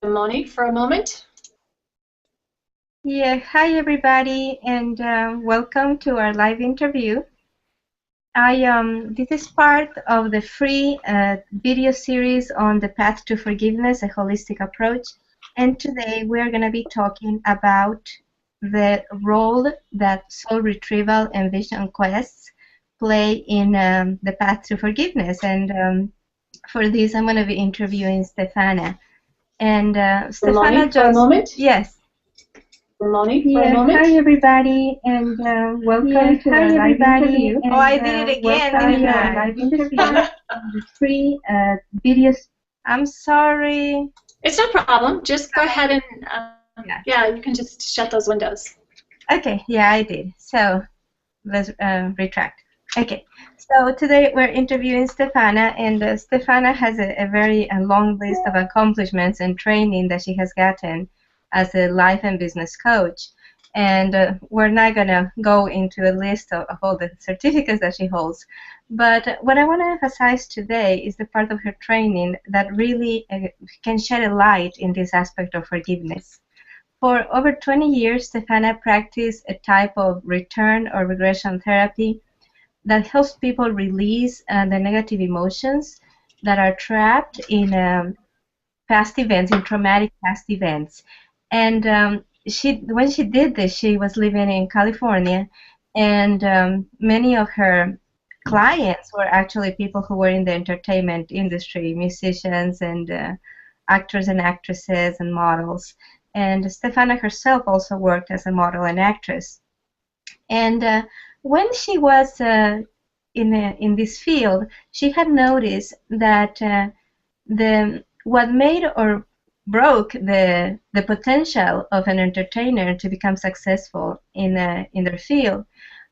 Monique for a moment. Yeah, hi everybody, and welcome to our live interview. This is part of the free video series on the path to forgiveness, a holistic approach. And today we're going to be talking about the role that soul retrieval and vision quests play in the path to forgiveness. And for this, I'm going to be interviewing Stephana. And Stephana Monique for a just, moment. yes. Monique for a moment. Hi everybody, and welcome to our live interview. Oh, I did it again, didn't I? Live interview on the free videos. I'm sorry. It's no problem. Just go ahead and yeah, you can just shut those windows. Okay, yeah, I did. So let's retract. Okay, so today we're interviewing Stephana, and Stephana has a very long list of accomplishments and training that she has gotten as a life and business coach. And we're not going to go into a list of all the certificates that she holds. But what I want to emphasize today is the part of her training that really can shed a light in this aspect of forgiveness. For over 20 years, Stephana practiced a type of return or regression therapy that helps people release the negative emotions that are trapped in past events, in traumatic past events. And when she did this, she was living in California, and many of her clients were actually people who were in the entertainment industry, musicians and actors and actresses and models. And Stephana herself also worked as a model and actress. And when she was in this field, she had noticed that what made or broke the potential of an entertainer to become successful in their field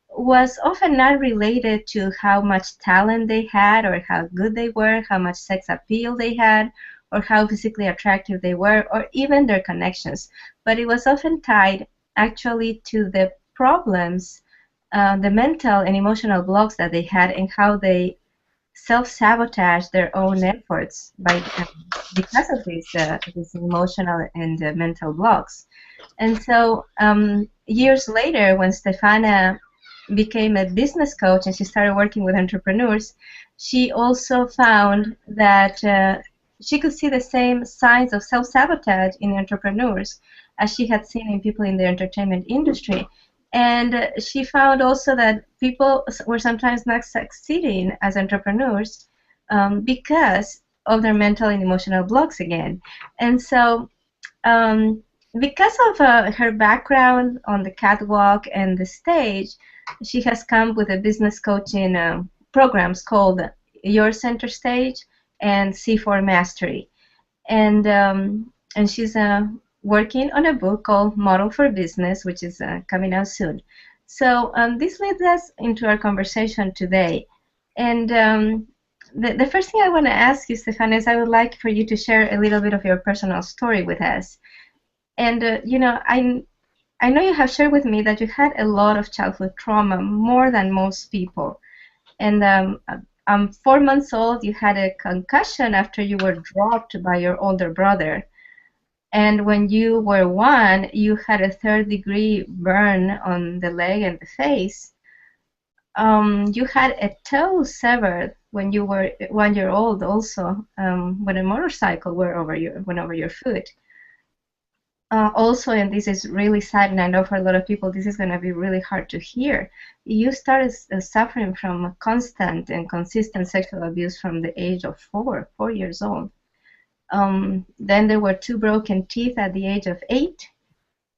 was often not related to how much talent they had or how good they were, how much sex appeal they had, or how physically attractive they were, or even their connections. But it was often tied actually to the problems, the mental and emotional blocks that they had, and how they self-sabotage their own efforts by because of these emotional and mental blocks. And so years later, when Stephana became a business coach and she started working with entrepreneurs, she also found that she could see the same signs of self-sabotage in entrepreneurs as she had seen in people in the entertainment industry. And she found also that people were sometimes not succeeding as entrepreneurs because of their mental and emotional blocks again. And so because of her background on the catwalk and the stage, she has come with a business coaching programs called Your Center Stage and C4 Mastery. And she's working on a book called Model for Business, which is coming out soon. So this leads us into our conversation today. And the first thing I want to ask you, Stephana, is I would like for you to share a little bit of your personal story with us. And I know you have shared with me that you had a lot of childhood trauma, more than most people. And 4 months old, you had a concussion after you were dropped by your older brother. And when you were 1, you had a third-degree burn on the leg and the face. You had a toe severed when you were 1 year old also, when a motorcycle went over your foot. Also, and this is really sad, and I know for a lot of people this is going to be really hard to hear, you started suffering from constant and consistent sexual abuse from the age of 4 years old. Then there were 2 broken teeth at the age of 8,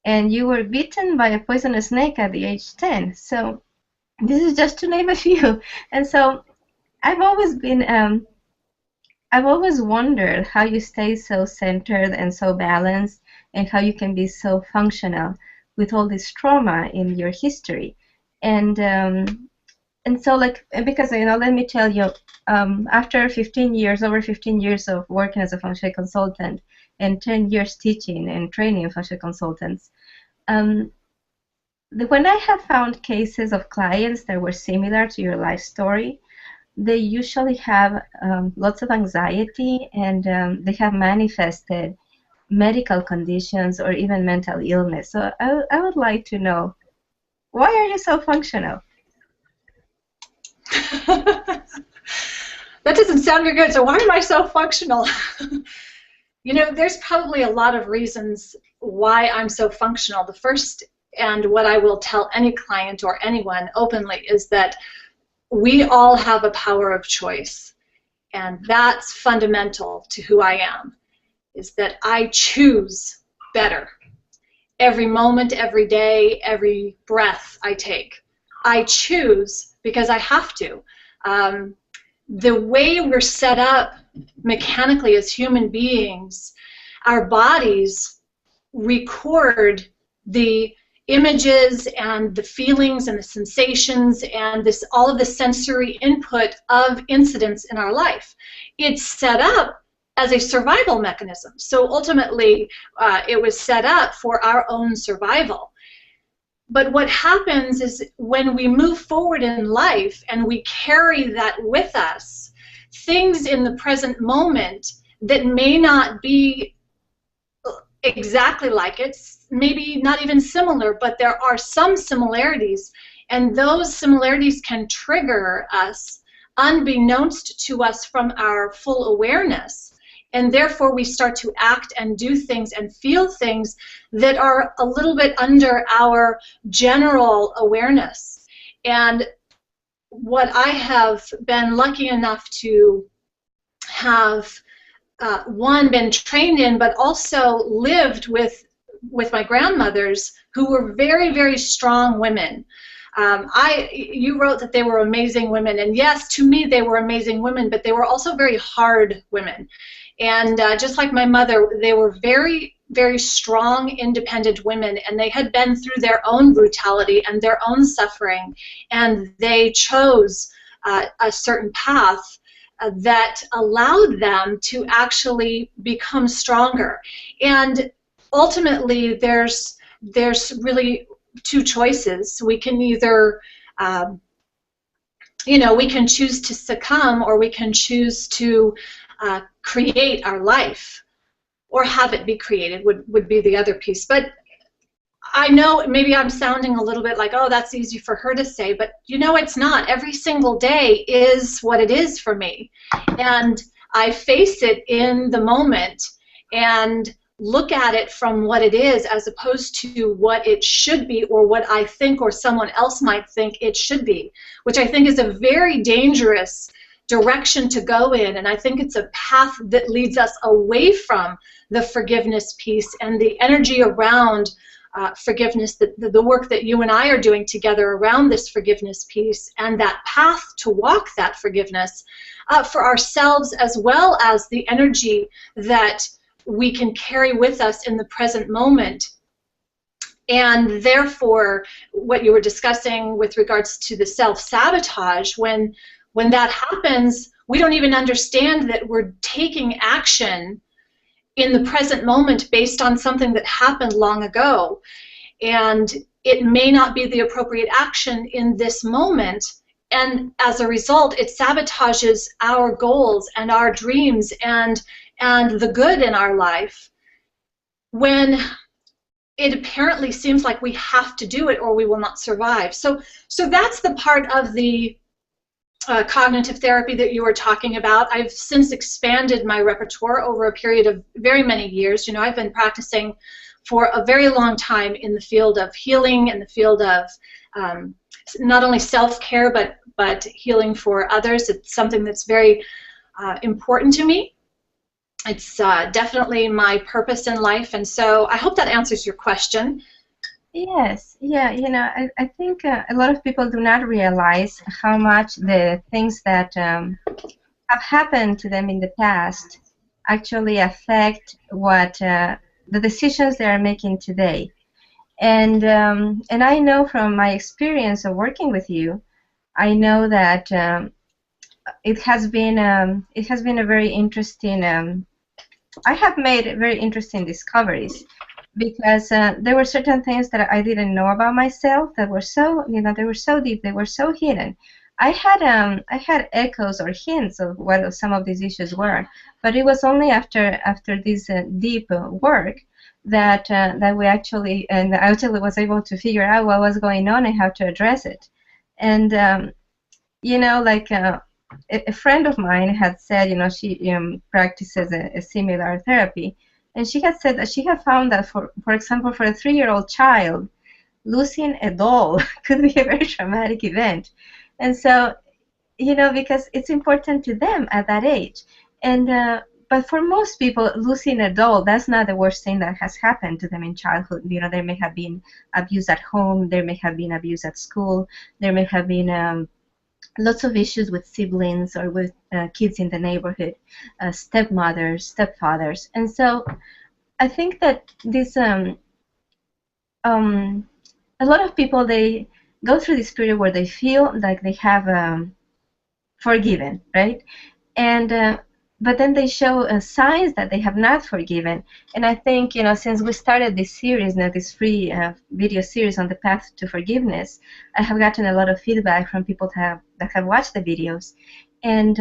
and you were bitten by a poisonous snake at the age 10. So this is just to name a few. And so I've always wondered how you stay so centered and so balanced, and how you can be so functional with all this trauma in your history. And so, like, because, let me tell you, after over 15 years of working as a feng shui consultant and 10 years teaching and training feng shui consultants, when I have found cases of clients that were similar to your life story, they usually have lots of anxiety, and they have manifested medical conditions or even mental illness. So I would like to know, why are you so functional? That doesn't sound very good. So why am I so functional? You know, there's probably a lot of reasons why I'm so functional. The first, and what I will tell any client or anyone openly, is that we all have a power of choice. And that's fundamental to who I am, is that I choose better. Every moment, every day, every breath I take, I choose because I have to. The way we're set up mechanically as human beings, our bodies record the images and the feelings and the sensations and all of the sensory input of incidents in our life. It's set up as a survival mechanism. So ultimately, it was set up for our own survival. But what happens is when we move forward in life and we carry that with us, things in the present moment that may not be exactly like it, maybe not even similar, but there are some similarities, and those similarities can trigger us unbeknownst to us from our full awareness. And therefore we start to act and do things and feel things that are a little bit under our general awareness. And what I have been lucky enough to have, one, been trained in, but also lived with my grandmothers, who were very, very strong women. You wrote that they were amazing women, and yes, to me they were amazing women, but they were also very hard women. And just like my mother, they were very, very strong, independent women, and they had been through their own brutality and their own suffering, and they chose a certain path that allowed them to actually become stronger. And ultimately, there's really two choices. We can either we can choose to succumb, or we can choose to create our life, or have it be created would be the other piece. But I know maybe I'm sounding a little bit like, oh, that's easy for her to say, but you know, it's not. Every single day is what it is for me, and I face it in the moment and look at it from what it is, as opposed to what it should be, or what I think or someone else might think it should be, which I think is a very dangerous direction to go in. And I think it's a path that leads us away from the forgiveness piece and the energy around forgiveness, the work that you and I are doing together around this forgiveness piece, and that path to walk that forgiveness for ourselves, as well as the energy that we can carry with us in the present moment. And therefore, what you were discussing with regards to the self-sabotage, when that happens, we don't even understand that we're taking action in the present moment based on something that happened long ago. And it may not be the appropriate action in this moment, and as a result, it sabotages our goals and our dreams and the good in our life, when it apparently seems like we have to do it or we will not survive. So that's the part of the cognitive therapy that you were talking about. I've since expanded my repertoire over a period of very many years. You know, I've been practicing for a very long time in the field of healing, in the field of not only self-care, but healing for others. It's something that's very important to me. It's definitely my purpose in life, and so I hope that answers your question. Yes, yeah, you know, I think a lot of people do not realize how much the things that have happened to them in the past actually affect what the decisions they are making today. And I know from my experience of working with you, I know that it has been a very interesting. I have made very interesting discoveries, because there were certain things that I didn't know about myself that were so, you know, they were so deep, they were so hidden. I had echoes or hints of what some of these issues were, but it was only after this deep work that we actually and I actually was able to figure out what was going on and how to address it. And like a friend of mine had said, she practices a similar therapy, and she had said that she had found that for example, for a 3-year-old child, losing a doll could be a very traumatic event. And so, because it's important to them at that age. And but for most people, losing a doll, that's not the worst thing that has happened to them in childhood. There may have been abuse at home, there may have been abuse at school, there may have been lots of issues with siblings or with kids in the neighborhood, stepmothers, stepfathers. And so I think that this a lot of people, they go through this period where they feel like they have forgiven, right? And but then they show signs that they have not forgiven. And I think, since we started this series, now this free video series on the path to forgiveness, I have gotten a lot of feedback from people that have watched the videos. And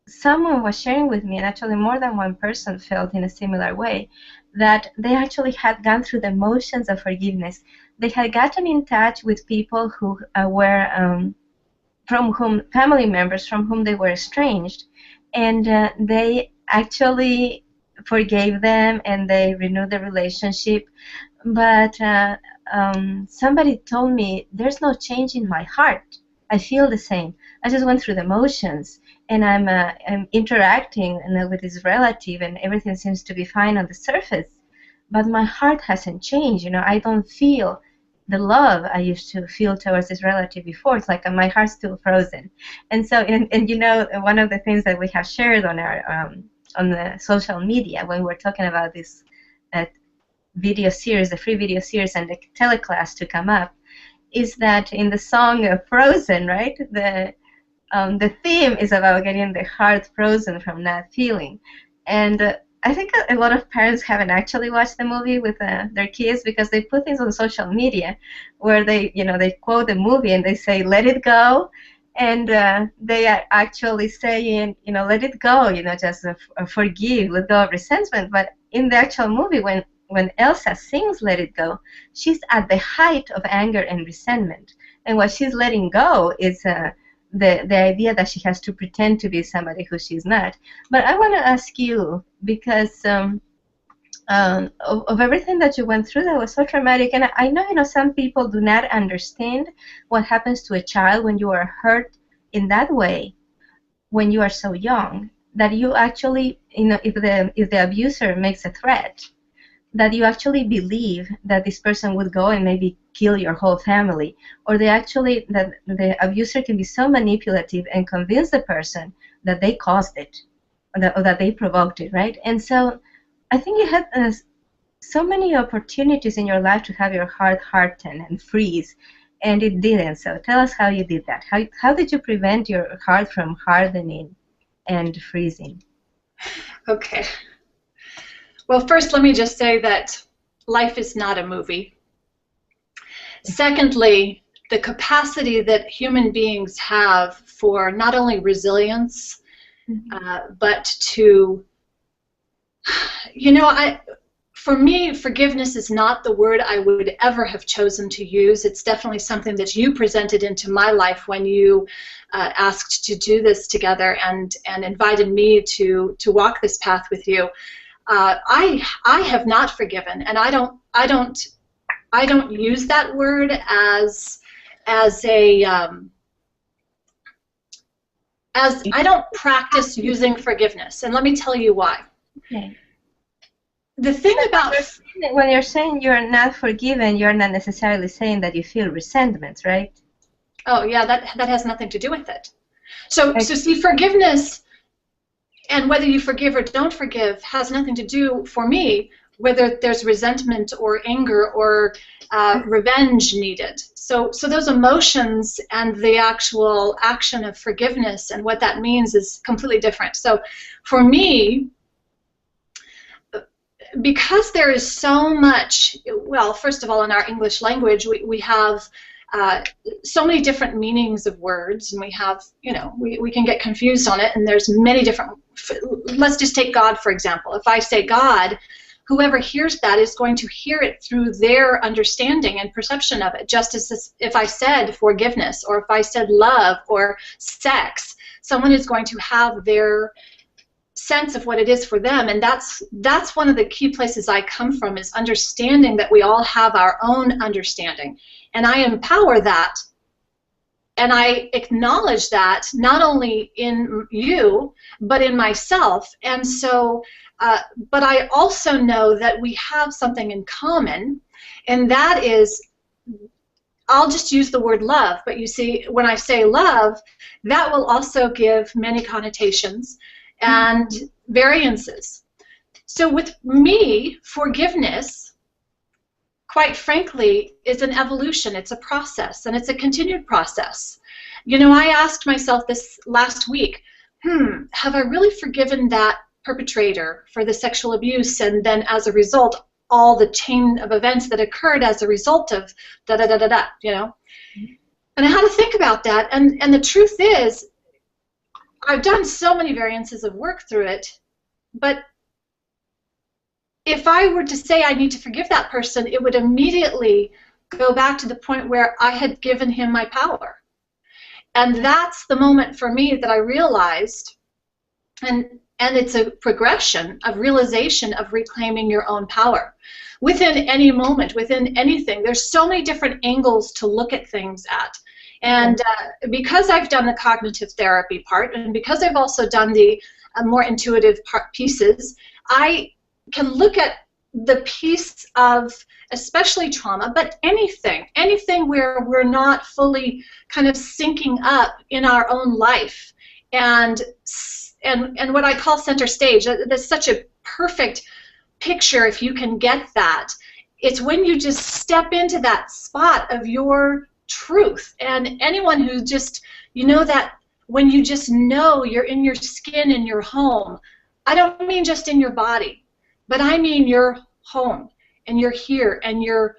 someone was sharing with me, and actually more than one person felt in a similar way, that they actually had gone through the motions of forgiveness. They had gotten in touch with people who were family members from whom they were estranged, and they actually forgave them and they renewed the relationship. But somebody told me, there's no change in my heart. I feel the same. I just went through the motions, and I'm interacting with this relative, and everything seems to be fine on the surface. But my heart hasn't changed. I don't feel the love I used to feel towards this relative before. It's like my heart's still frozen. And so, and one of the things that we have shared on our on the social media when we're talking about this video series, the free video series, and the teleclass to come up, is that in the song Frozen, right? The theme is about getting the heart frozen from not feeling. And I think a lot of parents haven't actually watched the movie with their kids, because they put things on social media where they quote the movie and they say, "Let it go," and they are actually saying, "Let it go," just forgive, let go of resentment. But in the actual movie, when Elsa sings "Let It Go," she's at the height of anger and resentment, and what she's letting go is the idea that she has to pretend to be somebody who she's not. But I want to ask you, because of everything that you went through that was so traumatic, and I know, some people do not understand what happens to a child when you are hurt in that way when you are so young, that you actually, if the abuser makes a threat, that you actually believe that this person would go and maybe kill your whole family, or that the abuser can be so manipulative and convince the person that they caused it, or that they provoked it, right? And so I think you had so many opportunities in your life to have your heart harden and freeze, and it didn't. So tell us how you did that. How did you prevent your heart from hardening and freezing? Okay. Well, first, let me just say that life is not a movie. Secondly, the capacity that human beings have for not only resilience, but to, for me, forgiveness is not the word I would ever have chosen to use. It's definitely something that you presented into my life when you asked to do this together and invited me to walk this path with you. I have not forgiven, and I don't use that word as I don't practice using forgiveness, and let me tell you why. Okay. The thing about when you're saying you're not forgiven, you're not necessarily saying that you feel resentment, right? Oh yeah, that has nothing to do with it. So see, forgiveness, and whether you forgive or don't forgive, has nothing to do, for me, whether there's resentment or anger or revenge needed. So those emotions and the actual action of forgiveness and what that means is completely different. So for me, because there is so much, well, first of all, in our English language, we have so many different meanings of words, and we have, we can get confused on it, and there's many different, let's just take God, for example. If I say God, whoever hears that is going to hear it through their understanding and perception of it, just as if I said forgiveness, or if I said love or sex, someone is going to have their sense of what it is for them. And that's one of the key places I come from, is understanding that we all have our own understanding. And I empower that, and I acknowledge that not only in you, but in myself. And so, but I also know that we have something in common, and that is, I'll just use the word love, but you see, when I say love, that will also give many connotations and variances. So with me, forgiveness, quite frankly, is an evolution. It's a process, and it's a continued process. I asked myself this last week, have I really forgiven that perpetrator for the sexual abuse, and then as a result, all the chain of events that occurred as a result of da-da-da-da-da, And I had to think about that, and the truth is, I've done so many variances of work through it, but if I were to say I need to forgive that person, it would immediately go back to the point where I had given him my power. And that's the moment for me that I realized, and it's a progression of realization of reclaiming your own power. Within any moment, within anything, there's so many different angles to look at things at. And because I've done the cognitive therapy part, and because I've also done the more intuitive pieces, I can look at the piece of especially trauma, but anything where we're not fully kind of syncing up in our own life, and what I call center stage. That's such a perfect picture if you can get that. It's when you just step into that spot of your truth. And anyone who just, that when you just know you're in your skin in your home, I don't mean just in your body, but I mean your home, and you're here, and you're,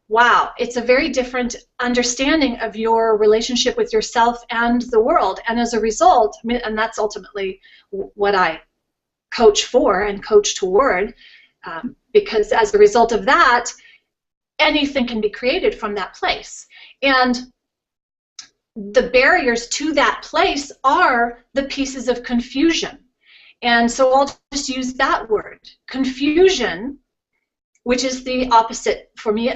wow, it's a very different understanding of your relationship with yourself and the world. And as a result, and that's ultimately what I coach for and coach toward, because as a result of that, anything can be created from that place. And the barriers to that place are the pieces of confusion. And so I'll just use that word, confusion, which is the opposite, for me,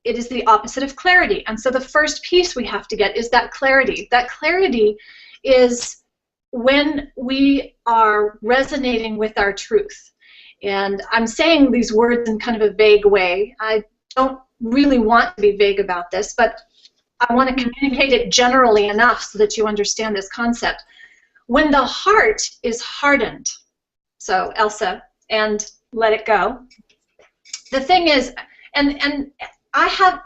it is the opposite of clarity. And so the first piece we have to get is that clarity. That clarity is when we are resonating with our truth. And I'm saying these words in kind of a vague way. I don't really want to be vague about this, but I want to communicate it generally enough so that you understand this concept. When the heart is hardened, so Elsa, and let it go, the thing is, and I have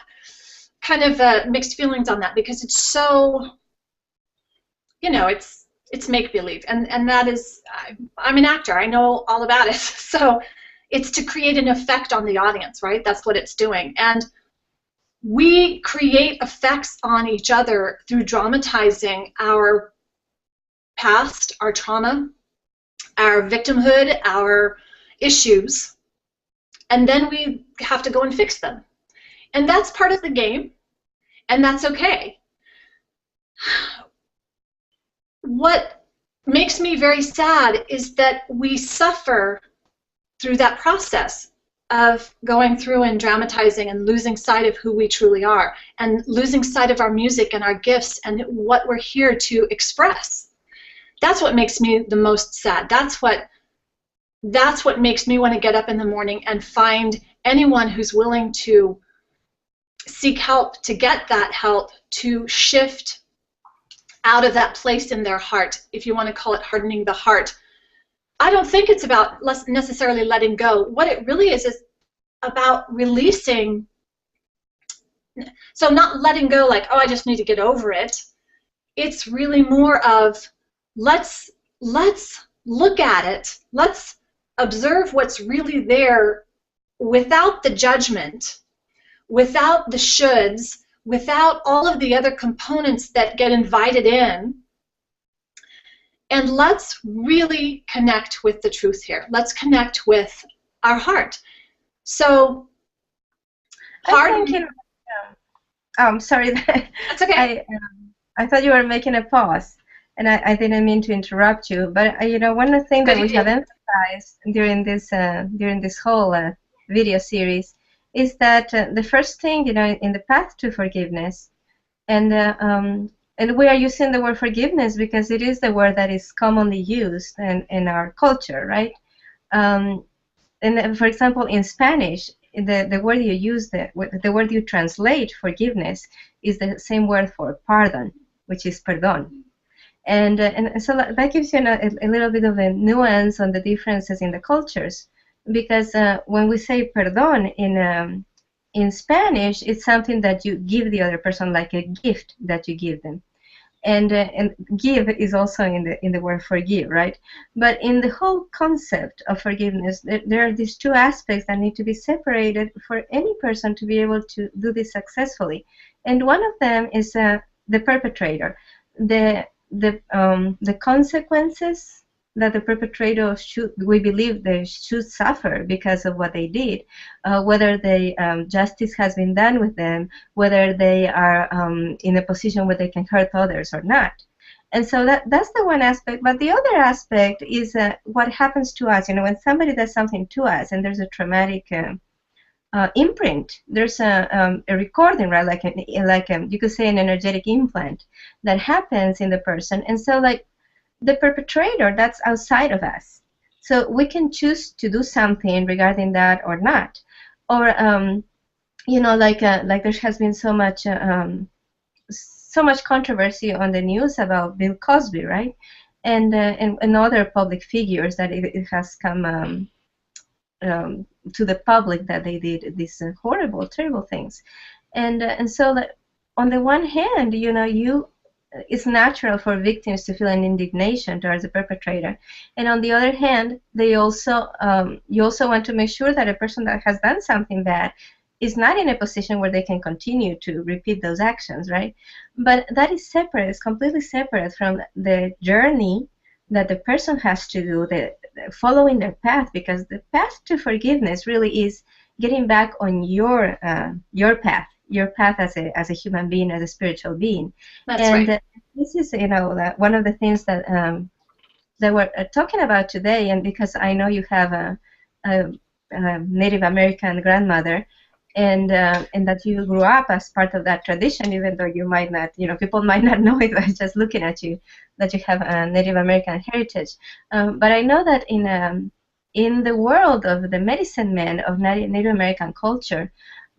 kind of mixed feelings on that, because it's so, it's make-believe, and that is, I'm an actor, I know all about it, so it's to create an effect on the audience, right? That's what it's doing. And we create effects on each other through dramatizing our past, our trauma, our victimhood, our issues, and then we have to go and fix them. And that's part of the game, and that's okay. What makes me very sad is that we suffer through that process of going through and dramatizing and losing sight of who we truly are, and losing sight of our music and our gifts and what we're here to express. That's what makes me the most sad. That's what makes me want to get up in the morning and find anyone who's willing to seek help, to get that help, to shift out of that place in their heart, if you want to call it hardening the heart. I don't think it's about necessarily letting go. What it really is about releasing. So not letting go like, oh, I just need to get over it. It's really more of, let's look at it. Let's observe what's really there without the judgment, without the shoulds, without all of the other components that get invited in. And let's really connect with the truth here. Let's connect with our heart. So, sorry. That's okay. I thought you were making a pause, and I didn't mean to interrupt you. But you know, one of the things that we have emphasized during this whole video series is that the first thing, you know, in the path to forgiveness, and we are using the word forgiveness because it is the word that is commonly used in our culture, right? And for example, in Spanish, the word you use, the word you translate forgiveness is the same word for pardon, which is perdón. And so that gives you a little bit of a nuance on the differences in the cultures, because when we say perdón in Spanish, it's something that you give the other person, like a gift that you give them. And give is also in the word forgive, right? But in the whole concept of forgiveness, there are these two aspects that need to be separated for any person to be able to do this successfully. And one of them is the perpetrator, the consequences that the perpetrator we believe they should suffer because of what they did, whether justice has been done with them, whether they are in a position where they can hurt others or not. And so that's the one aspect. But the other aspect is what happens to us. You know, when somebody does something to us and there's a traumatic imprint, there's a recording, right? Like you could say an energetic implant that happens in the person. And so like the perpetrator, that's outside of us. So we can choose to do something regarding that or not. Or you know, like there has been so much controversy on the news about Bill Cosby, right? And other public figures that it has come to the public that they did these horrible, terrible things. And so on the one hand, you know, it's natural for victims to feel an indignation towards the perpetrator, and on the other hand, they also you also want to make sure that a person that has done something bad is not in a position where they can continue to repeat those actions, right? But that is separate. It's completely separate from the journey that the person has to do, following their path, because the path to forgiveness really is getting back on your path. Your path as a human being, as a spiritual being. That's right. This is, you know, one of the things that we're talking about today. And because I know you have a Native American grandmother, and that you grew up as part of that tradition, even though you might not, you know, people might not know it by just looking at you, that you have a Native American heritage. But I know that in the world of the medicine men of Native American culture,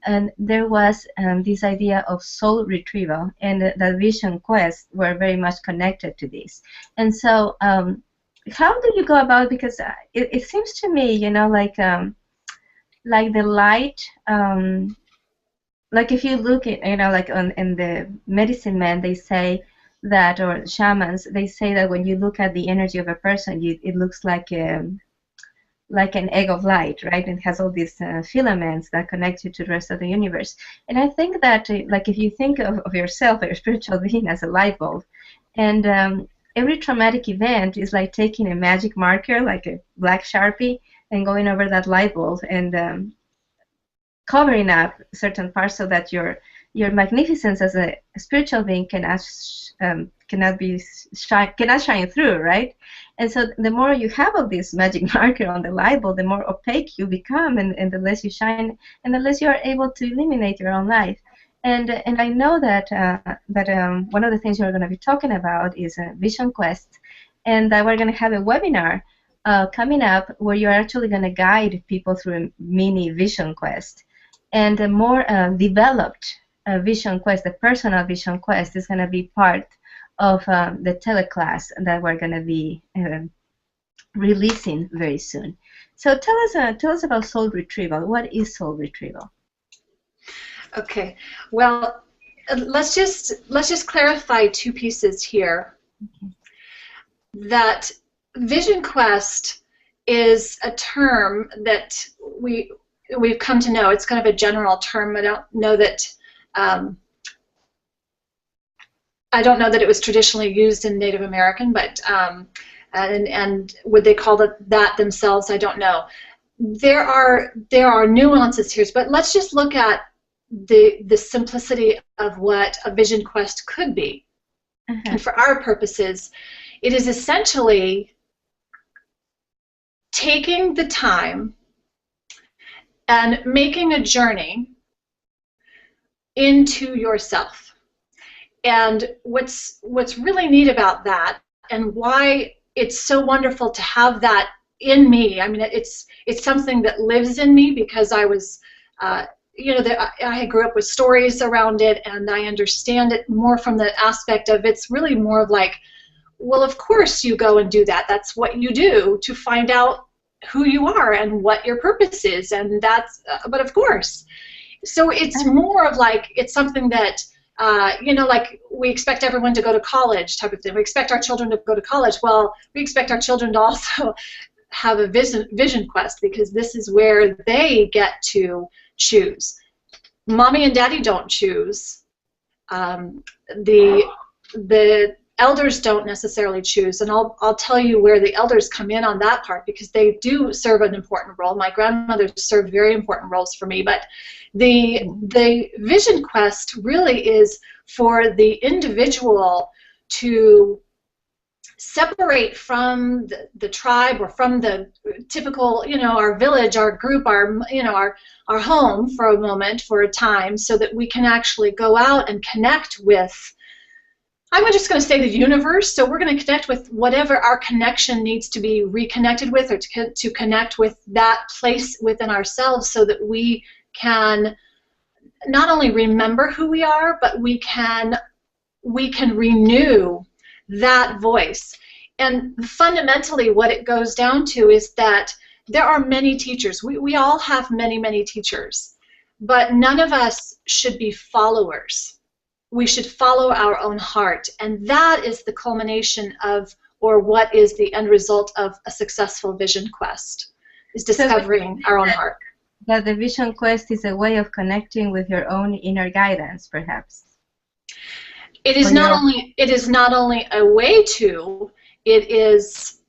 and there was this idea of soul retrieval, and that vision quest were very much connected to this. And so how do you go about, because it seems to me, you know, like the light, like if you look at, you know, like in the medicine men, they say that, or shamans, they say that when you look at the energy of a person, it looks like an egg of light, right? It has all these filaments that connect you to the rest of the universe. And I think that, like, if you think of yourself or your spiritual being as a light bulb, and every traumatic event is like taking a magic marker, like a black Sharpie, and going over that light bulb and covering up certain parts so that your magnificence as a spiritual being cannot shine through, right? And so the more you have of this magic marker on the light bulb, the more opaque you become, and the less you shine, and the less you are able to illuminate your own life. And I know that one of the things you're going to be talking about is a vision quest, and that we're going to have a webinar coming up where you're actually going to guide people through a mini vision quest. And a more developed vision quest, the personal vision quest, is going to be part of the teleclass that we're going to be releasing very soon. So tell us about soul retrieval. What is soul retrieval? Okay. Well, let's just clarify two pieces here. Okay. That vision quest is a term that we've come to know. It's kind of a general term. I don't know that I don't know that it was traditionally used in Native American, but and would they call it that themselves? I don't know. There are nuances here, but let's just look at the simplicity of what a vision quest could be. And for our purposes, it is essentially taking the time and making a journey into yourself. And what's really neat about that, and why it's so wonderful to have that in me, I mean, it's something that lives in me, because I was, you know, I grew up with stories around it, and I understand it more from the aspect of, it's really more of like, well, of course you go and do that. That's what you do to find out who you are and what your purpose is, and that's, but of course. So it's more of like, it's something that, you know, like we expect everyone to go to college type of thing. We expect our children to go to college. Well, we expect our children to also have a vision quest, because this is where they get to choose. Mommy and daddy don't choose. The elders don't necessarily choose, and I'll tell you where the elders come in on that part, because they do serve an important role. My grandmother served very important roles for me, but the vision quest really is for the individual to separate from the tribe, or from the typical, you know, our village, our group, our, you know, our home for a moment, for a time, so that we can actually go out and connect with, I'm just going to say, the universe. So we're going to connect with whatever our connection needs to be reconnected with, or to connect with that place within ourselves, so that we can not only remember who we are, but we can renew that voice. And fundamentally what it goes down to is that there are many teachers. We all have many teachers, but none of us should be followers. We should follow our own heart, and that is the culmination of, or what is the end result of, a successful vision quest, is discovering our own heart. That the vision quest is a way of connecting with your own inner guidance, perhaps. It is not only a way to, it is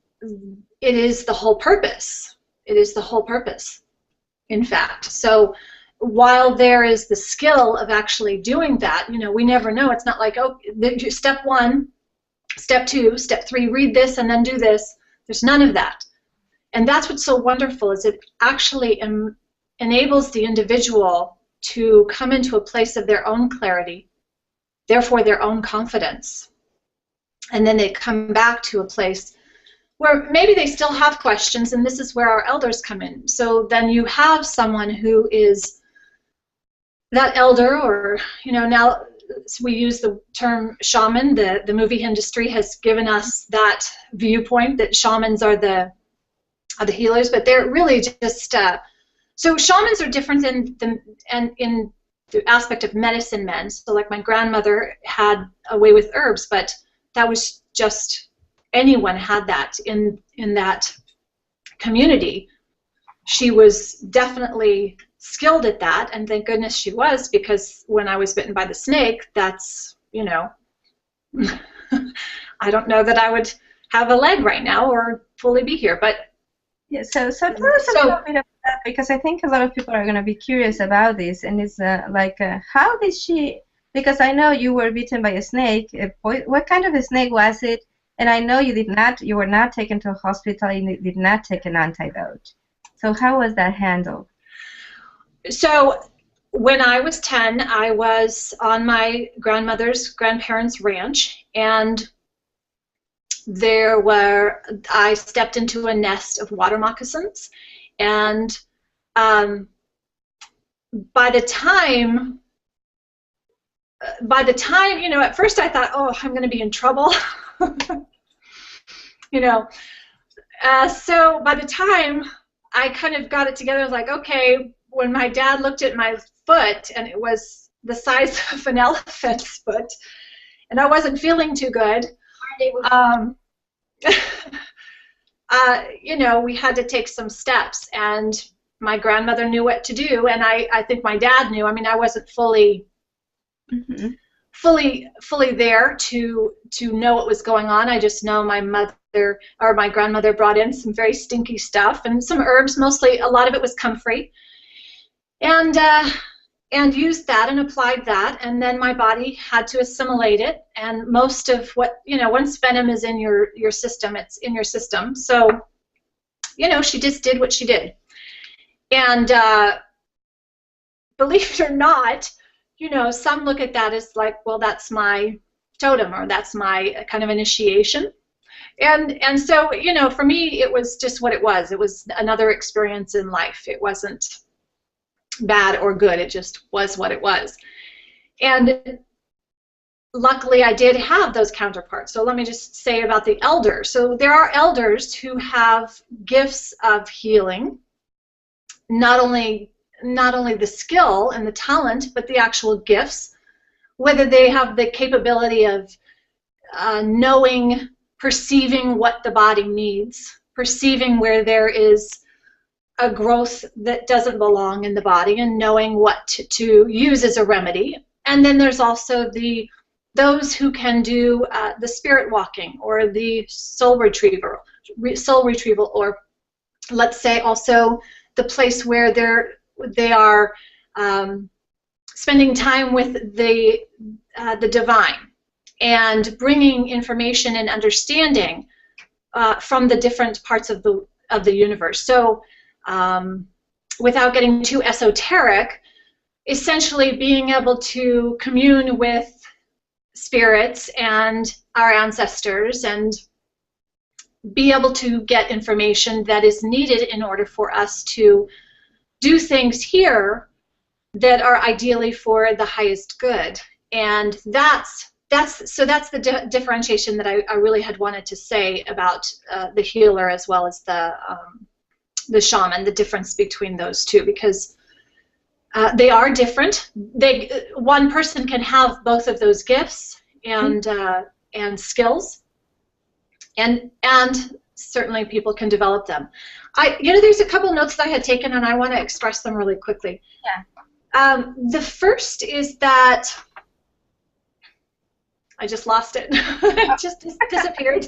the whole purpose. It is the whole purpose, in fact. So while there is the skill of actually doing that, you know, we never know. It's not like, oh, step 1, step 2, step 3, read this and then do this. There's none of that. And that's what's so wonderful, is it actually enables the individual to come into a place of their own clarity, therefore their own confidence. And then they come back to a place where maybe they still have questions, and this is where our elders come in. So then you have someone who is that elder, or, you know, now we use the term shaman. The movie industry has given us that viewpoint that shamans are the healers, but they're really just, so shamans are different in the aspect of medicine men. So like my grandmother had a way with herbs, but that was just, anyone had that in that community. She was definitely skilled at that, and thank goodness she was, because when I was bitten by the snake, that's, you know, I don't know that I would have a leg right now or fully be here, but yeah. So tell us a little bit about that, because I think a lot of people are going to be curious about this, and it's how did she? Because I know you were bitten by a snake. What kind of a snake was it? And I know you were not taken to a hospital, and you did not take an antidote. So how was that handled? So when I was 10, I was on my grandparents' ranch, and I stepped into a nest of water moccasins, and by the time, you know, at first I thought, oh, I'm going to be in trouble, you know. So by the time I kind of got it together, I was like, okay, when my dad looked at my foot, and it was the size of an elephant's foot, and I wasn't feeling too good, you know, we had to take some steps, and my grandmother knew what to do, and I think my dad knew. I mean, I wasn't fully fully there to know what was going on. I just know my mother or my grandmother brought in some very stinky stuff and some herbs. Mostly, a lot of it was comfrey, and used that and applied that, and then my body had to assimilate it. And most of what, once venom is in your system, it's in your system. So, she just did what she did, and believe it or not, some look at that as like, well, that's my totem, or that's my kind of initiation. And so, for me, it was just what it was. It was another experience in life. It wasn't bad or good. It just was what it was. And luckily, I did have those counterparts. So let me just say about the elders. So there are elders who have gifts of healing, not only the skill and the talent, but the actual gifts, whether they have the capability of knowing, perceiving what the body needs, perceiving where there is a growth that doesn't belong in the body, and knowing what to use as a remedy. And then there's also those who can do the spirit walking, or the soul retrieval, or let's say also the place where they are spending time with the divine, and bringing information and understanding from the different parts of the universe. So without getting too esoteric, essentially being able to commune with spirits and our ancestors, and be able to get information that is needed in order for us to do things here that are ideally for the highest good. And that's the differentiation that I really had wanted to say about the healer as well as the shaman, the difference between those two, because they are different. One person can have both of those gifts and skills, and certainly people can develop them. There's a couple notes that I had taken, and I want to express them really quickly. Yeah. The first is that I just lost it. It just disappeared.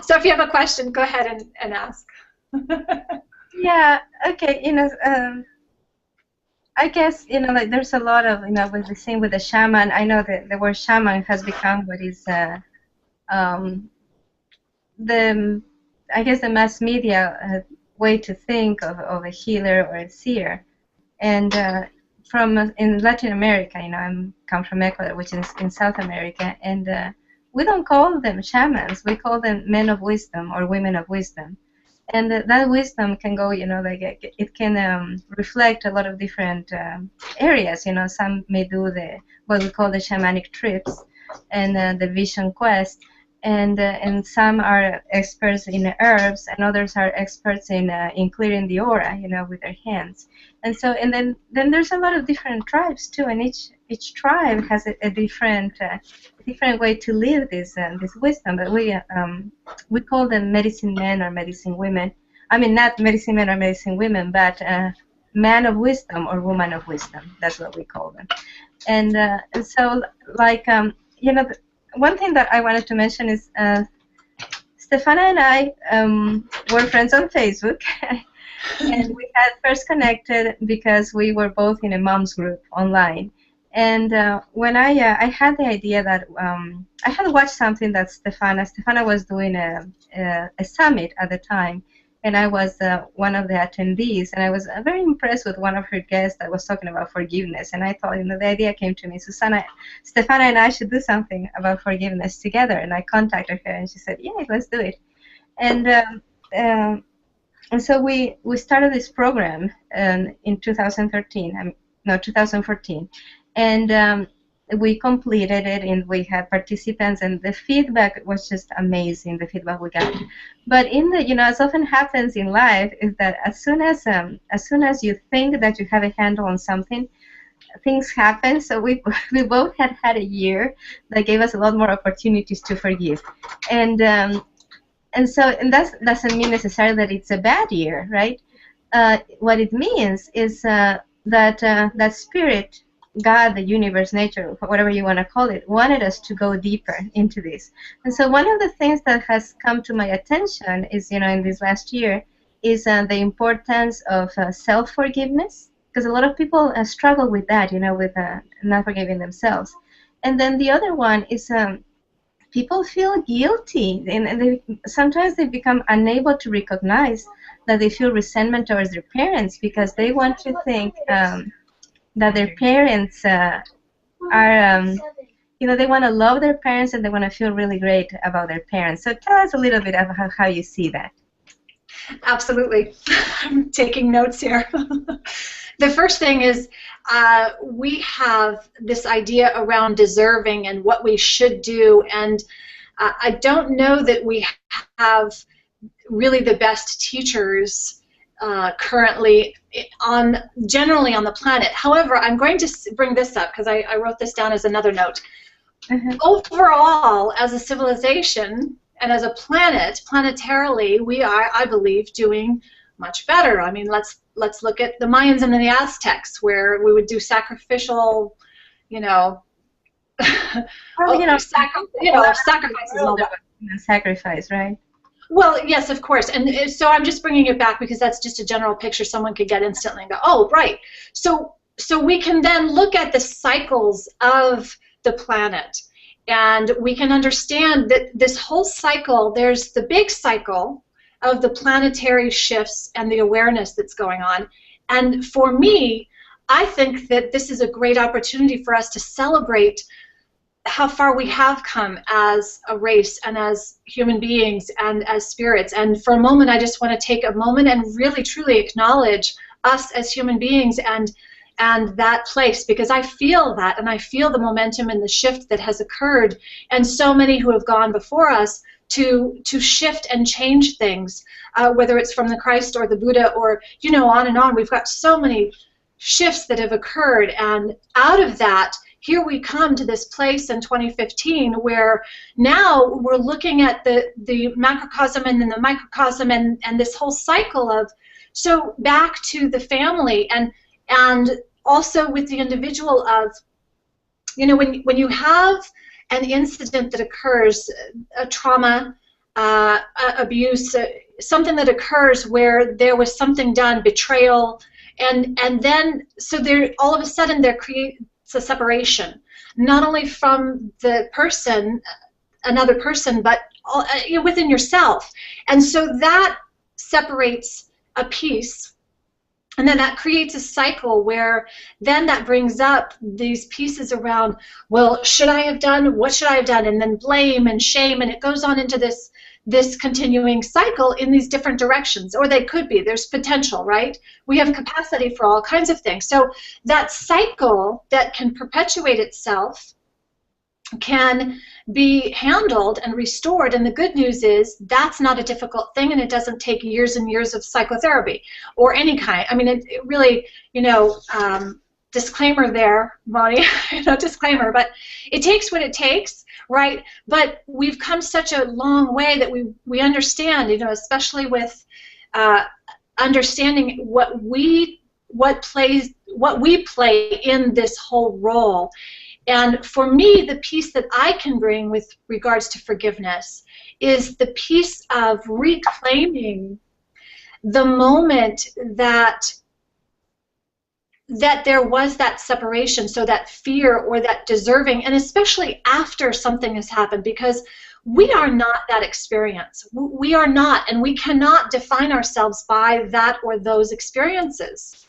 So if you have a question, go ahead and ask. Yeah. Okay. I guess like there's a lot of with the same with the shaman. I know that the word shaman has become what is the mass media way to think of a healer or a seer. And in Latin America, I come from Ecuador, which is in South America, and we don't call them shamans. We call them men of wisdom or women of wisdom. And that wisdom can go, like it can reflect a lot of different areas. Some may do what we call the shamanic trips and the vision quest, and some are experts in herbs, and others are experts in clearing the aura, with their hands. And so, and then there's a lot of different tribes too, and each tribe has a different way to live this wisdom. But we call them medicine men or medicine women. I mean, not medicine men or medicine women, but man of wisdom or woman of wisdom. That's what we call them. And so, like, one thing that I wanted to mention is Stephana and I were friends on Facebook. And we had first connected because we were both in a mom's group online. And when I had the idea that I had watched something that Stephana was doing a summit at the time, and I was one of the attendees, and I was very impressed with one of her guests that was talking about forgiveness. And I thought, the idea came to me, Stephana and I should do something about forgiveness together. And I contacted her, and she said, yeah, let's do it. And so we started this program in 2014, and we completed it, and we had participants, and the feedback was just amazing. The feedback we got, but as often happens in life, is that as soon as you think that you have a handle on something, things happen. So we both had a year that gave us a lot more opportunities to forgive, and that doesn't mean necessarily that it's a bad year, right? What it means is that spirit God, the universe, nature, whatever you want to call it, wanted us to go deeper into this. And so one of the things that has come to my attention is, in this last year, is the importance of self-forgiveness, because a lot of people struggle with that, with not forgiving themselves. And then the other one is people feel guilty, and sometimes they become unable to recognize that they feel resentment towards their parents because they want to think that their parents are, they want to love their parents and they want to feel really great about their parents. So tell us a little bit of how you see that. Absolutely. I'm taking notes here. The first thing is we have this idea around deserving and what we should do, and I don't know that we have really the best teachers currently generally on the planet. However, I'm going to bring this up because I wrote this down as another note. Overall, as a civilization and as a planet, planetarily, we are, I believe, doing much better. I mean, let's look at the Mayans and the Aztecs, where we would do sacrificial, sacrifices and all that. Sacrifice, right? Well, yes, of course. And so I'm just bringing it back because that's just a general picture someone could get instantly and go, oh, right. So we can then look at the cycles of the planet, and we can understand that this whole cycle, there's the big cycle of the planetary shifts and the awareness that's going on. And for me, I think that this is a great opportunity for us to celebrate how far we have come as a race and as human beings and as spirits. And for a moment, I just want to take a moment and really, truly acknowledge us as human beings and that place, because I feel that, and I feel the momentum and the shift that has occurred, and so many who have gone before us to shift and change things, whether it's from the Christ or the Buddha or, on and on. We've got so many shifts that have occurred, and out of that, here we come to this place in 2015 where now we're looking at the macrocosm and then the microcosm and this whole cycle of, so back to the family and also with the individual of, when you have an incident that occurs, a trauma, abuse, something that occurs where there was something done, betrayal, and then so there all of a sudden there creates a separation, not only from the person, another person, but within yourself. And so that separates a piece, and then that creates a cycle where then that brings up these pieces around, well, should I have done, what should I have done, and then blame and shame, and it goes on into this continuing cycle in these different directions, or they could be. There's potential, right? We have capacity for all kinds of things. So that cycle that can perpetuate itself can be handled and restored, and the good news is that's not a difficult thing, and it doesn't take years and years of psychotherapy or any kind. I mean, it really, disclaimer there, Bonnie, disclaimer, but it takes what it takes, right? But we've come such a long way that we understand, especially with understanding what we play in this whole role. And for me, the piece that I can bring with regards to forgiveness is the piece of reclaiming the moment that there was that separation, so that fear or that deserving, and especially after something has happened, because we are not that experience. We are not, and we cannot define ourselves by that or those experiences.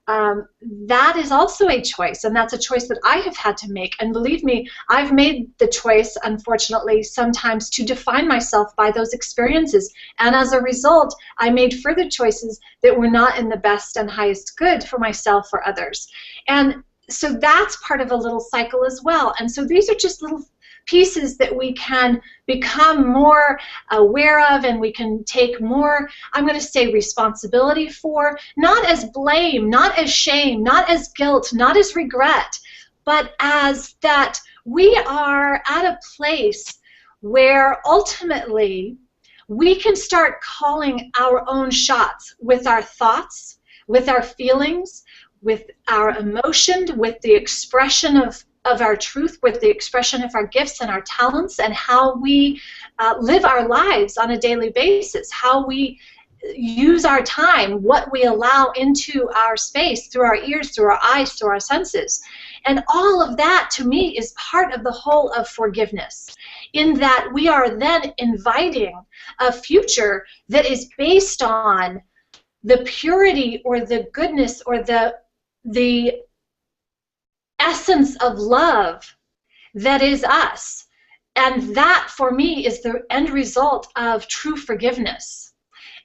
That is also a choice, and that's a choice that I have had to make. And believe me, I've made the choice, unfortunately, sometimes to define myself by those experiences. And as a result, I made further choices that were not in the best and highest good for myself or others. And so that's part of a little cycle as well. And so these are just little pieces that we can become more aware of, and we can take more, I'm going to say, responsibility for, not as blame, not as shame, not as guilt, not as regret, but as that we are at a place where ultimately we can start calling our own shots with our thoughts, with our feelings, with our emotion, with the expression of our truth, with the expression of our gifts and our talents, and how we live our lives on a daily basis, how we use our time, what we allow into our space through our ears, through our eyes, through our senses. And all of that, to me, is part of the whole of forgiveness, in that we are then inviting a future that is based on the purity or the goodness or the essence of love that is us. And that, for me, is the end result of true forgiveness.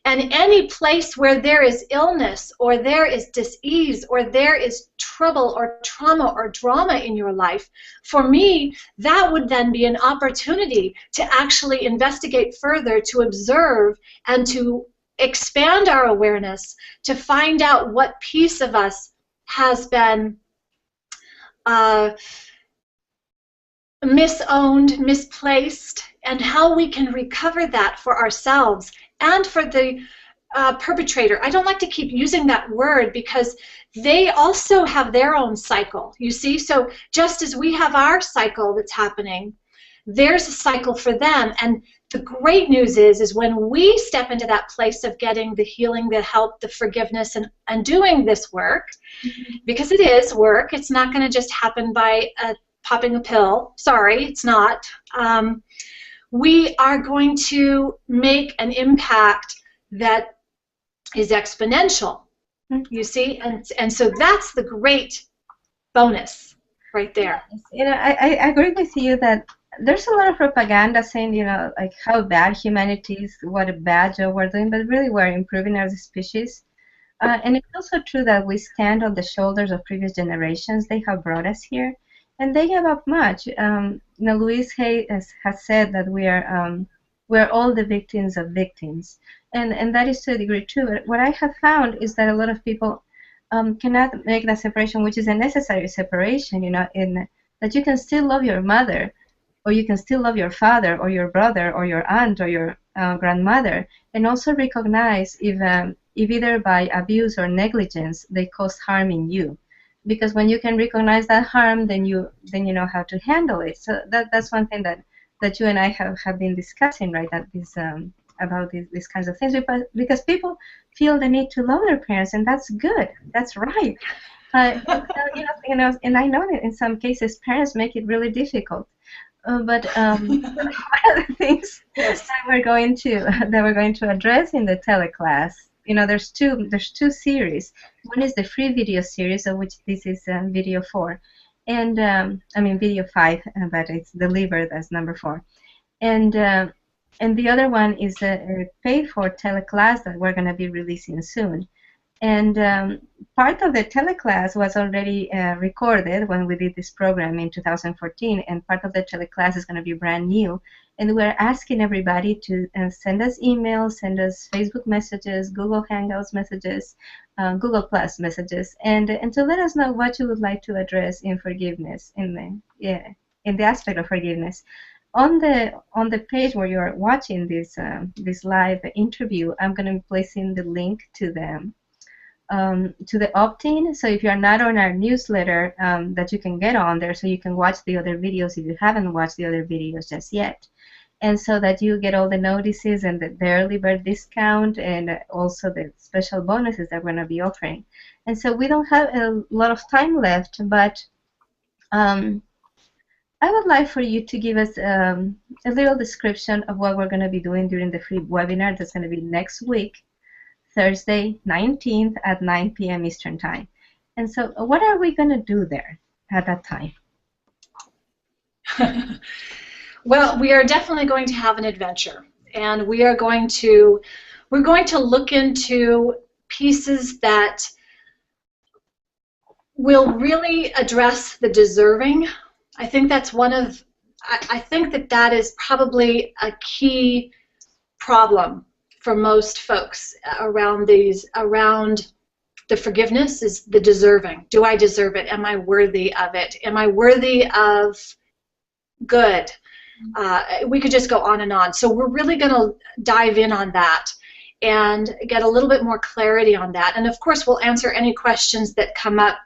And any place where there is illness or there is dis-ease or there is trouble or trauma or drama in your life, for me, that would then be an opportunity to actually investigate further, to observe, and to expand our awareness, to find out what piece of us has been misowned, misplaced, and how we can recover that for ourselves and for the perpetrator. I don't like to keep using that word because they also have their own cycle, you see? So just as we have our cycle that's happening, there's a cycle for them. And the great news is when we step into that place of getting the healing, the help, the forgiveness, and doing this work, because it is work, it's not going to just happen by popping a pill. Sorry, it's not. We are going to make an impact that is exponential, you see? And so that's the great bonus right there. You know, I agree with you that there's a lot of propaganda saying, you know, like how bad humanity is, what a bad job we're doing, but really we're improving as a species. And it's also true that we stand on the shoulders of previous generations. They have brought us here, and they gave up much. You know, Louise Hay has said that we're all the victims of victims, and that is to a degree true. What I have found is that a lot of people cannot make that separation, which is a necessary separation. You know, in that you can still love your mother, or you can still love your father, or your brother, or your aunt, or your grandmother, and also recognize if either by abuse or negligence they caused harm in you. Because when you can recognize that harm, then you know how to handle it. So that's one thing that you and I have been discussing, right? That is about these kinds of things, because people feel the need to love their parents, and that's good. That's right. You know, and I know that in some cases parents make it really difficult. But one of the things that we're going to address in the teleclass, you know, there's two series. One is the free video series, of which this is video 4, and I mean video 5, but it's delivered as number 4, and the other one is a paid-for teleclass that we're going to be releasing soon. And part of the teleclass was already recorded when we did this program in 2014, and part of the teleclass is going to be brand new. And we're asking everybody to send us emails, send us Facebook messages, Google Hangouts messages, Google Plus messages, and to let us know what you would like to address in forgiveness, in the aspect of forgiveness. On the page where you're watching this live interview, I'm going to be placing the link to the opt-in. So if you're not on our newsletter, that you can get on there, so you can watch the other videos if you haven't watched the other videos just yet, and so that you get all the notices and the early bird discount, and also the special bonuses that we're going to be offering. And so we don't have a lot of time left, but I would like for you to give us a little description of what we're going to be doing during the free webinar that's going to be next week, Thursday, 19th at 9 p.m. Eastern Time. And so what are we going to do there at that time? Well, we are definitely going to have an adventure, and we're going to look into pieces that will really address the deserving. I think that's I think that is probably a key problem for most folks around the forgiveness, is the deserving. Do I deserve it? Am I worthy of it? Am I worthy of good? We could just go on and on. So we're really going to dive in on that. and get a little bit more clarity on that. And of course, we'll answer any questions that come up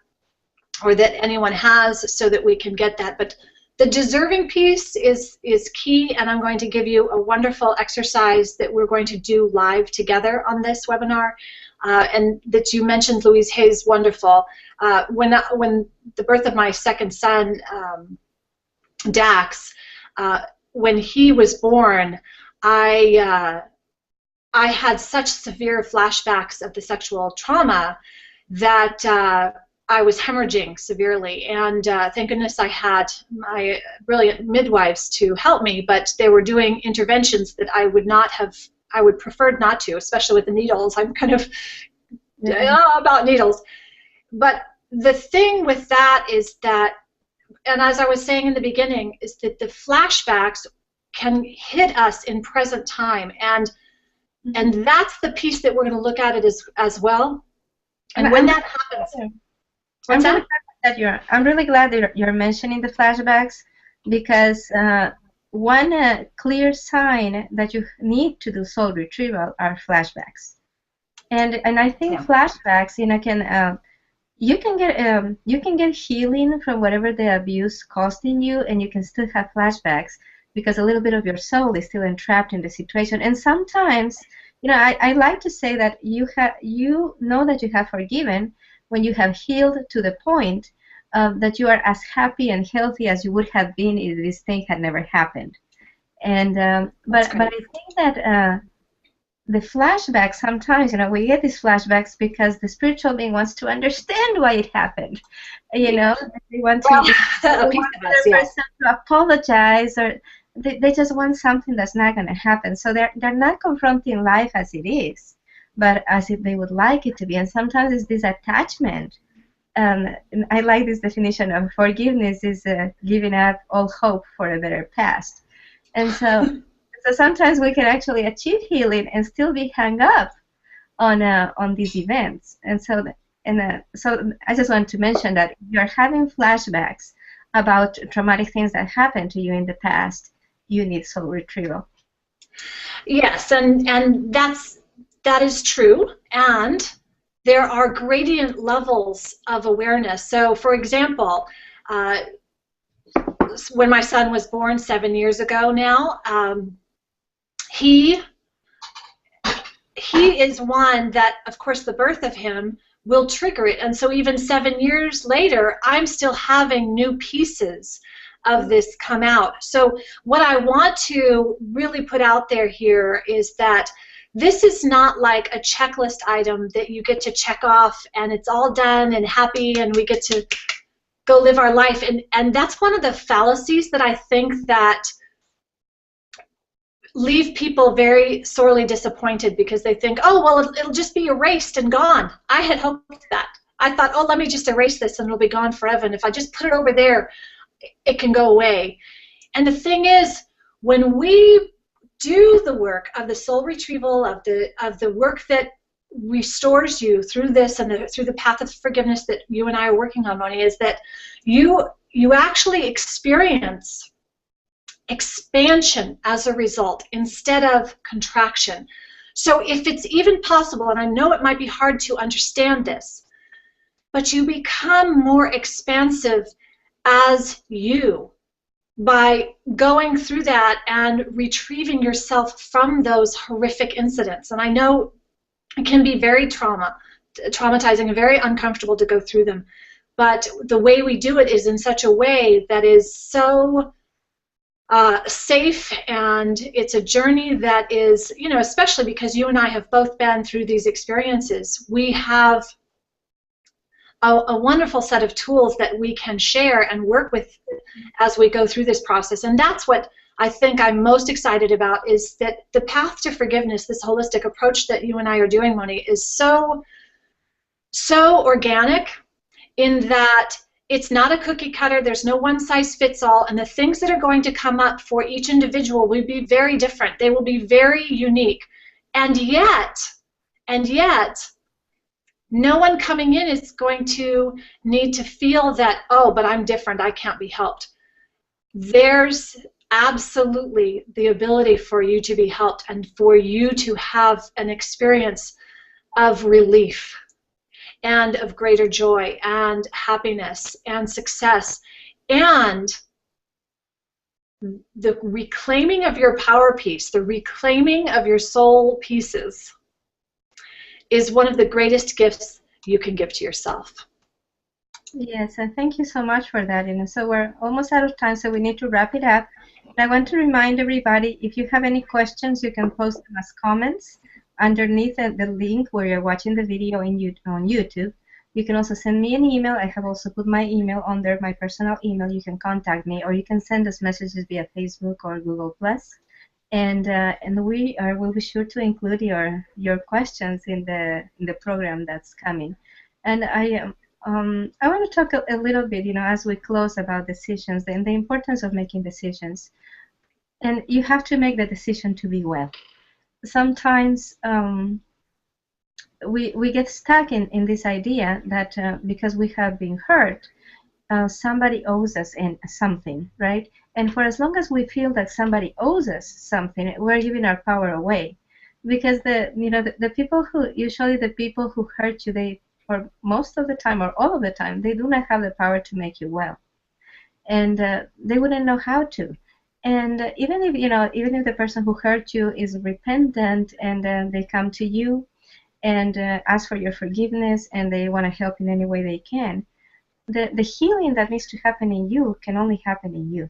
or that anyone has so that we can get that. But the deserving piece is key, and I'm going to give you a wonderful exercise that we're going to do live together on this webinar. And that you mentioned, Louise Hayes, wonderful. When the birth of my second son, Dax, when he was born, I had such severe flashbacks of the sexual trauma that I was hemorrhaging severely, and thank goodness I had my brilliant midwives to help me, but they were doing interventions that I would prefer not to, especially with the needles. I'm kind of about needles. But the thing with that is that, and as I was saying in the beginning, is that the flashbacks can hit us in present time, and that's the piece that we're going to look at it as well. And when that happens, I'm really glad that you're mentioning the flashbacks, because one clear sign that you need to do soul retrieval are flashbacks, and I think flashbacks, you can get healing from whatever the abuse caused in you, and you can still have flashbacks because a little bit of your soul is still entrapped in the situation. And sometimes, I like to say that you know that you have forgiven when you have healed to the point that you are as happy and healthy as you would have been if this thing had never happened. And but I think that the flashbacks, sometimes, we get these flashbacks because the spiritual being wants to understand why it happened. They want to apologize, or they just want something that's not going to happen. So they're not confronting life as it is, but as if they would like it to be. And sometimes it's this attachment. And I like this definition of forgiveness is giving up all hope for a better past. And so sometimes we can actually achieve healing and still be hung up on these events. And so I just want to mention that if you're having flashbacks about traumatic things that happened to you in the past, you need soul retrieval. Yes, and that is true. And there are gradient levels of awareness. So, for example, when my son was born 7 years ago now, he is one that, of course, the birth of him will trigger it. And so even 7 years later, I'm still having new pieces of this come out. So what I want to really put out there here is that this is not like a checklist item that you get to check off and it's all done and happy and we get to go live our life. And that's one of the fallacies that I think that leave people very sorely disappointed, because they think, oh, well, it'll just be erased and gone. I had hoped that. I thought, oh, let me just erase this and it'll be gone forever. And if I just put it over there, it can go away. And the thing is, when we do the work of the soul retrieval, of the work that restores you through this and through the path of forgiveness that you and I are working on, Moni, is that you actually experience expansion as a result instead of contraction. So if it's even possible, and I know it might be hard to understand this, but you become more expansive as you by going through that and retrieving yourself from those horrific incidents. And I know it can be very traumatizing and very uncomfortable to go through them, but the way we do it is in such a way that is so safe, and it's a journey that is, especially because you and I have both been through these experiences, we have a wonderful set of tools that we can share and work with as we go through this process. And that's what I think I'm most excited about, is that the path to forgiveness, this holistic approach that you and I are doing, Moni, is so organic in that it's not a cookie cutter, there's no one size fits all, and the things that are going to come up for each individual will be very different. They will be very unique. And yet, no one coming in is going to need to feel that, oh, but I'm different, I can't be helped. There's absolutely the ability for you to be helped and for you to have an experience of relief and of greater joy and happiness and success, and the reclaiming of your power piece, the reclaiming of your soul pieces, is one of the greatest gifts you can give to yourself. Yes, and thank you so much for that. So we're almost out of time, so we need to wrap it up. And I want to remind everybody, if you have any questions, you can post them as comments underneath the link where you're watching the video on YouTube. You can also send me an email. I have also put my email on there, my personal email. You can contact me, or you can send us messages via Facebook or Google+. And we'll be sure to include your questions in the program that's coming. And I want to talk a little bit, as we close, about decisions and the importance of making decisions. And you have to make the decision to be well. Sometimes we get stuck in this idea that because we have been hurt, somebody owes us something, right? And for as long as we feel that somebody owes us something, we're giving our power away, because the people who hurt you, they, or most of the time or all of the time, they do not have the power to make you well, and they wouldn't know how to. And even if the person who hurt you is repentant and they come to you and ask for your forgiveness and they want to help in any way they can, the healing that needs to happen in you can only happen in you.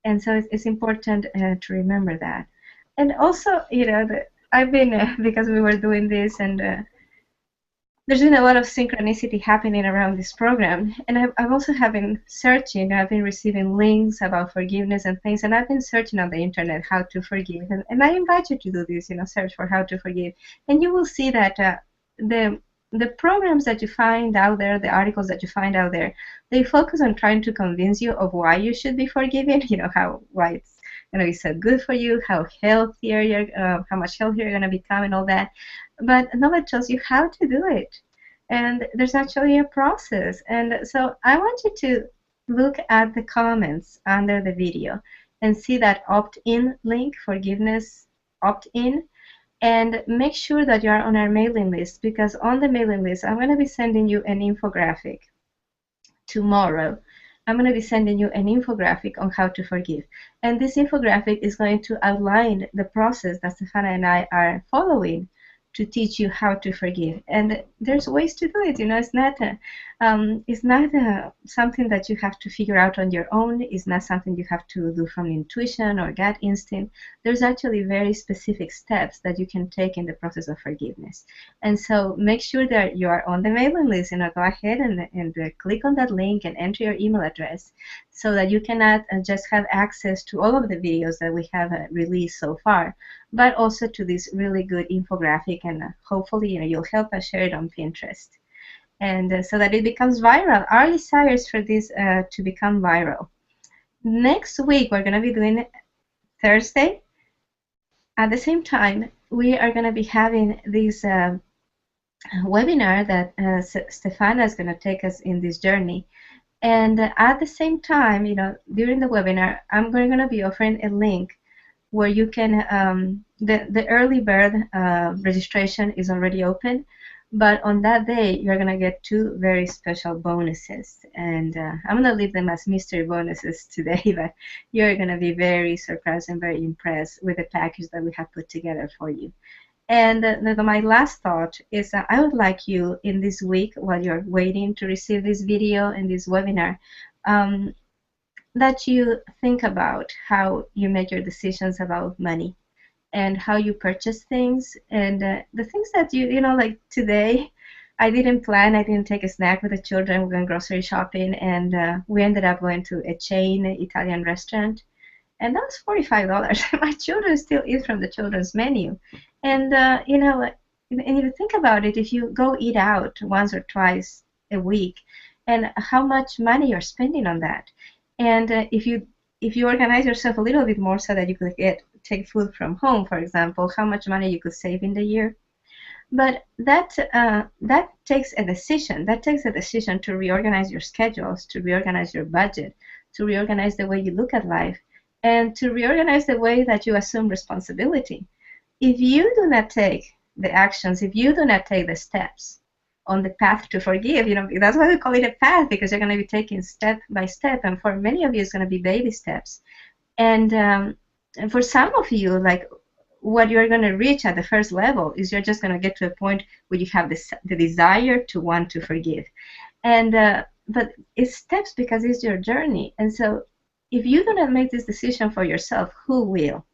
And so it's important to remember that. And also, I've been, because we were doing this, and there's been a lot of synchronicity happening around this program. And I've also been searching, I've been receiving links about forgiveness and things, and I've been searching on the internet how to forgive. And I invite you to do this, search for how to forgive. And you will see that the programs that you find out there, the articles that you find out there, they focus on trying to convince you of why you should be forgiving, why it's so good for you, how healthier how much healthier you're going to become and all that. But nobody tells you how to do it. And there's actually a process. And so I want you to look at the comments under the video and see that opt-in link, forgiveness opt-in, and make sure that you're on our mailing list, because on the mailing list, I'm going to be sending you an infographic tomorrow. I'm going to be sending you an infographic on how to forgive. And this infographic is going to outline the process that Stephana and I are following to teach you how to forgive. And there's ways to do it. It's not something that you have to figure out on your own. It's not something you have to do from intuition or gut instinct. There's actually very specific steps that you can take in the process of forgiveness. And so make sure that you are on the mailing list, and go ahead and click on that link and enter your email address, so that you cannot just have access to all of the videos that we have released so far, but also to this really good infographic, and hopefully you'll help us share it on Pinterest, and so that it becomes viral. Our desire is for this to become viral. Next week we're going to be doing it Thursday. At the same time, we are going to be having this webinar that Stephana is going to take us in this journey. And at the same time, during the webinar, I'm going to be offering a link where you can, the early bird registration is already open, but on that day, you're going to get 2 very special bonuses. And I'm going to leave them as mystery bonuses today, but you're going to be very surprised and very impressed with the package that we have put together for you. And my last thought is that I would like you, in this week, while you're waiting to receive this video and this webinar, that you think about how you make your decisions about money and how you purchase things, and the things that like today, I didn't plan, I didn't take a snack with the children. We went grocery shopping, and we ended up going to a chain Italian restaurant, and that was $45. My children still eat from the children's menu. And and if you think about it, if you go eat out once or twice a week, and how much money you're spending on that, and if you organize yourself a little bit more so that you could take food from home, for example, how much money you could save in the year. But that takes a decision. That takes a decision to reorganize your schedules, to reorganize your budget, to reorganize the way you look at life. and to reorganize the way that you assume responsibility. If you do not take the actions, if you do not take the steps on the path to forgive, that's why we call it a path, because you're going to be taking step by step, and for many of you, it's going to be baby steps. And for some of you, like, what you're going to reach at the first level is you're just going to get to a point where you have the desire to want to forgive. But it's steps because it's your journey. And so if you do not make this decision for yourself, who will?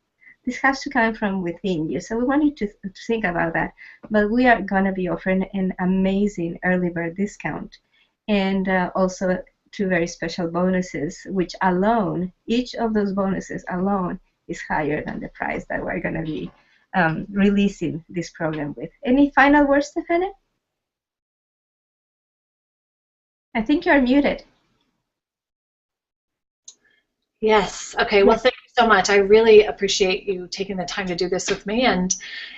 This has to come from within you. So we want you to think about that. But we are going to be offering an amazing early bird discount, and also 2 very special bonuses, which alone, each of those bonuses alone, is higher than the price that we're going to be releasing this program with. Any final words, Stephana? I think you're muted. Yes. Okay. Well, thank you so much. I really appreciate you taking the time to do this with me, and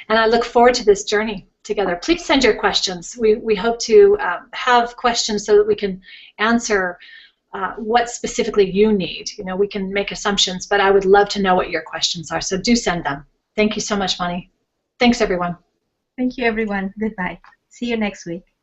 I look forward to this journey together. Please send your questions. We hope to have questions so that we can answer what specifically you need. We can make assumptions, but I would love to know what your questions are. So do send them. Thank you so much, Moni. Thanks, everyone. Thank you, everyone. Goodbye. See you next week.